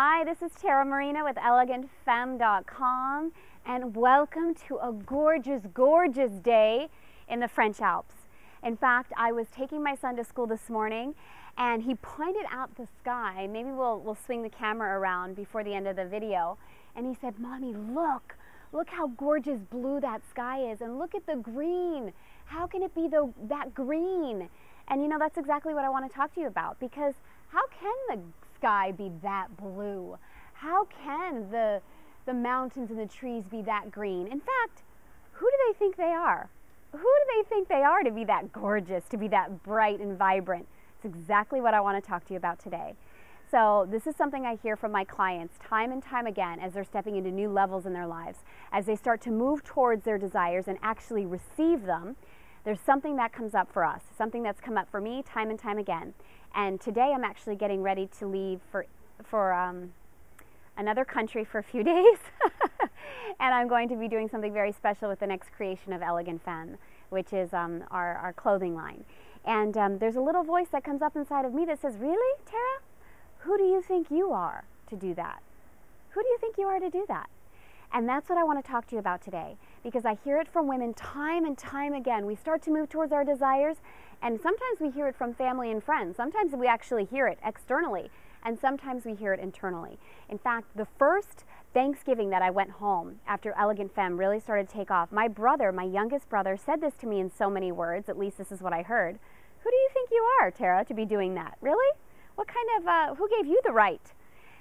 Hi, this is Marino with elegantfemme.com, and welcome to a gorgeous, gorgeous day in the French Alps. In fact, I was taking my son to school this morning and he pointed out the sky. Maybe we'll swing the camera around before the end of the video. And he said, "Mommy, look how gorgeous blue that sky is, and look at the green. How can it be that green?" And you know, that's exactly what I want to talk to you about, because how can the sky be that blue? How can the mountains and the trees be that green? In fact, who do they think they are? Who do they think they are to be that gorgeous, to be that bright and vibrant? It's exactly what I want to talk to you about today. So this is something I hear from my clients time and time again as they're stepping into new levels in their lives. As they start to move towards their desires and actually receive them, there's something that comes up for us, something that's come up for me time and time again. And today I'm actually getting ready to leave for another country for a few days. And I'm going to be doing something very special with the next creation of Elegant Femme, which is our clothing line. And there's a little voice that comes up inside of me that says, "Really, Tara? Who do you think you are to do that? Who do you think you are to do that?" And that's what I want to talk to you about today, because I hear it from women time and time again. We start to move towards our desires, and sometimes we hear it from family and friends. Sometimes we actually hear it externally, and sometimes we hear it internally. In fact, the first Thanksgiving that I went home after Elegant Femme really started to take off, my brother, my youngest brother, said this to me in so many words, at least this is what I heard. "Who do you think you are, Tara, to be doing that? Really? What kind of, who gave you the right?"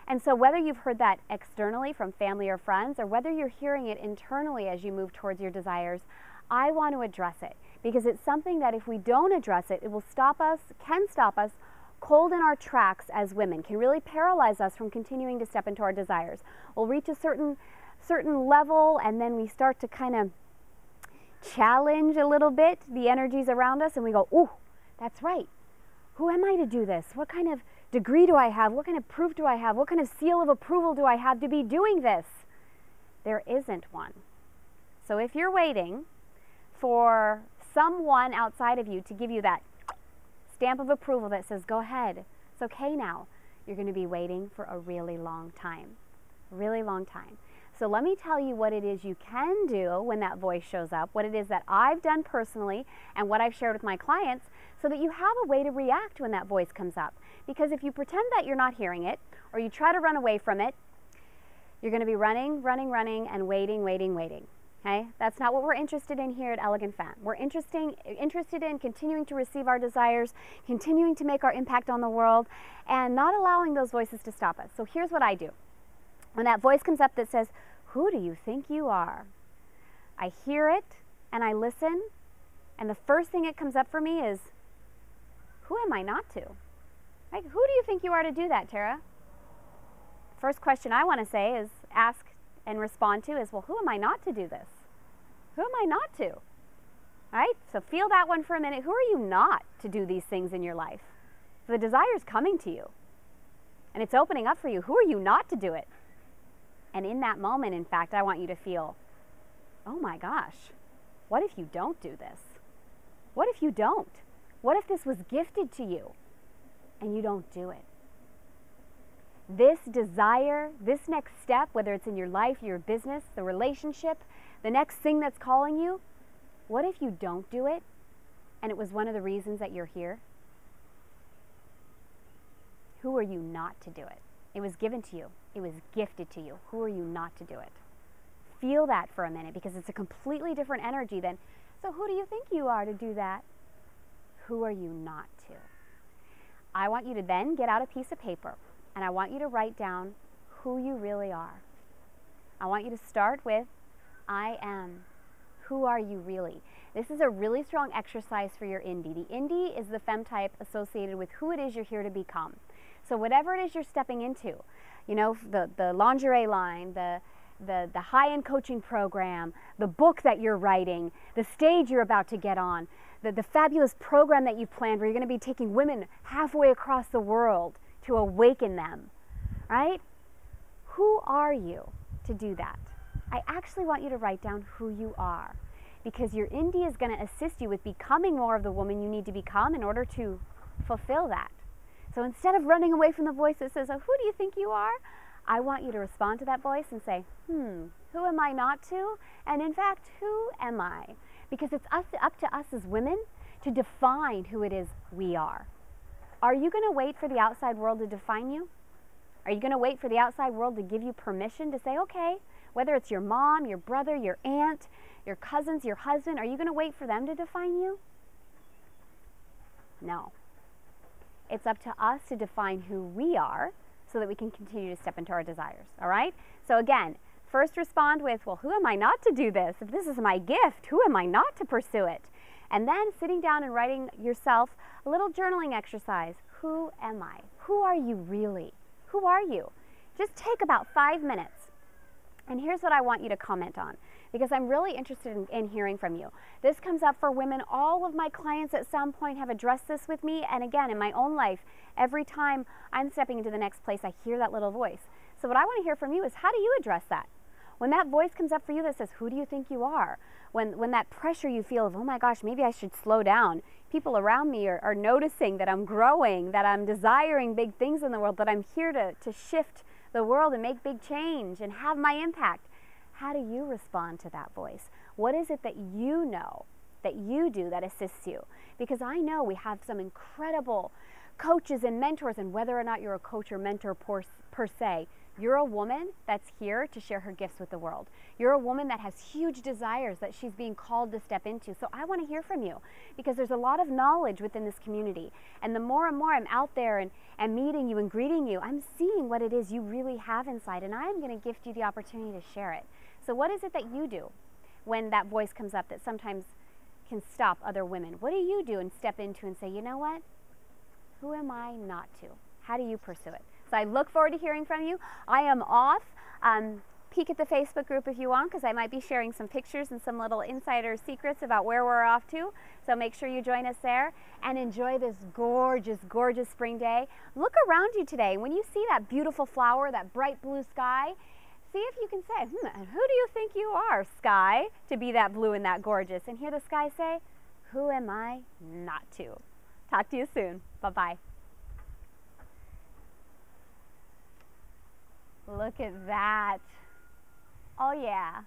And so whether you've heard that externally from family or friends, or whether you're hearing it internally as you move towards your desires, I want to address it, because it's something that if we don't address it, it will stop us, can stop us cold in our tracks as women, can really paralyze us from continuing to step into our desires. We'll reach a certain level, and then we start to kind of challenge a little bit the energies around us, and we go, "Ooh, that's right. Who am I to do this? What kind of degree do I have? What kind of proof do I have? What kind of seal of approval do I have to be doing this?" There isn't one. So if you're waiting for someone outside of you to give you that stamp of approval that says, "Go ahead, it's okay now," you're going to be waiting for a really long time. Really long time. So let me tell you what it is you can do when that voice shows up, what it is that I've done personally and what I've shared with my clients, so that you have a way to react when that voice comes up. Because if you pretend that you're not hearing it, or you try to run away from it, you're going to be running, and waiting. Okay? That's not what we're interested in here at Elegant Femme. We're interested in continuing to receive our desires, continuing to make our impact on the world, and not allowing those voices to stop us. So here's what I do. When that voice comes up that says, "Who do you think you are?" I hear it and I listen, and the first thing that comes up for me is, who am I not to? Like, who do you think you are to do that, Tara? First question I want to say is, ask and respond to is, well, who am I not to do this? Who am I not to? All right, so feel that one for a minute. Who are you not to do these things in your life? So the desire is coming to you, and it's opening up for you. Who are you not to do it? And in that moment, in fact, I want you to feel, oh my gosh, what if you don't do this? What if you don't? What if this was gifted to you and you don't do it? This desire, this next step, whether it's in your life, your business, the relationship, the next thing that's calling you, what if you don't do it and it was one of the reasons that you're here? Who are you not to do it? It was given to you. It was gifted to you. Who are you not to do it? Feel that for a minute, because it's a completely different energy than, so who do you think you are to do that? Who are you not to? I want you to then get out a piece of paper, and I want you to write down who you really are. I want you to start with, I am. Who are you really? This is a really strong exercise for your indie. The indie is the femme type associated with who it is you're here to become. So whatever it is you're stepping into, you know, the lingerie line, the high-end coaching program, the book that you're writing, the stage you're about to get on, the fabulous program that you've planned where you're going to be taking women halfway across the world to awaken them, right? Who are you to do that? I actually want you to write down who you are, because your indie is going to assist you with becoming more of the woman you need to become in order to fulfill that. So instead of running away from the voice that says, "Oh, who do you think you are?" I want you to respond to that voice and say, who am I not to? And in fact, who am I? Because it's up to us as women to define who it is we are. Are you going to wait for the outside world to define you? Are you going to wait for the outside world to give you permission to say, okay, whether it's your mom, your brother, your aunt, your cousins, your husband, are you going to wait for them to define you? No. It's up to us to define who we are so that we can continue to step into our desires, all right? So again, first respond with, well, who am I not to do this? If this is my gift, who am I not to pursue it? And then sitting down and writing yourself a little journaling exercise. Who am I? Who are you really? Who are you? Just take about 5 minutes. And here's what I want you to comment on, because I'm really interested in hearing from you. This comes up for women. All of my clients at some point have addressed this with me. And again, in my own life, every time I'm stepping into the next place, I hear that little voice. So what I want to hear from you is, how do you address that? When that voice comes up for you that says, who do you think you are? When that pressure you feel of, oh my gosh, maybe I should slow down. People around me are noticing that I'm growing, that I'm desiring big things in the world, that I'm here to shift the world and make big change and have my impact. How do you respond to that voice? What is it that you know, that you do, that assists you? Because I know we have some incredible coaches and mentors, and whether or not you're a coach or mentor per se, you're a woman that's here to share her gifts with the world. You're a woman that has huge desires that she's being called to step into. So I want to hear from you, because there's a lot of knowledge within this community. And the more and more I'm out there and meeting you and greeting you, I'm seeing what it is you really have inside, and I'm going to gift you the opportunity to share it. So what is it that you do when that voice comes up that sometimes can stop other women? What do you do and step into and say, you know what? Who am I not to? How do you pursue it? So I look forward to hearing from you. I am off. Peek at the Facebook group if you want, because I might be sharing some pictures and some little insider secrets about where we're off to. So make sure you join us there and enjoy this gorgeous, gorgeous spring day. Look around you today. When you see that beautiful flower, that bright blue sky, see if you can say, who do you think you are, sky, to be that blue and that gorgeous? And hear the sky say, who am I not to? Talk to you soon. Bye-bye. Look at that. Oh, yeah.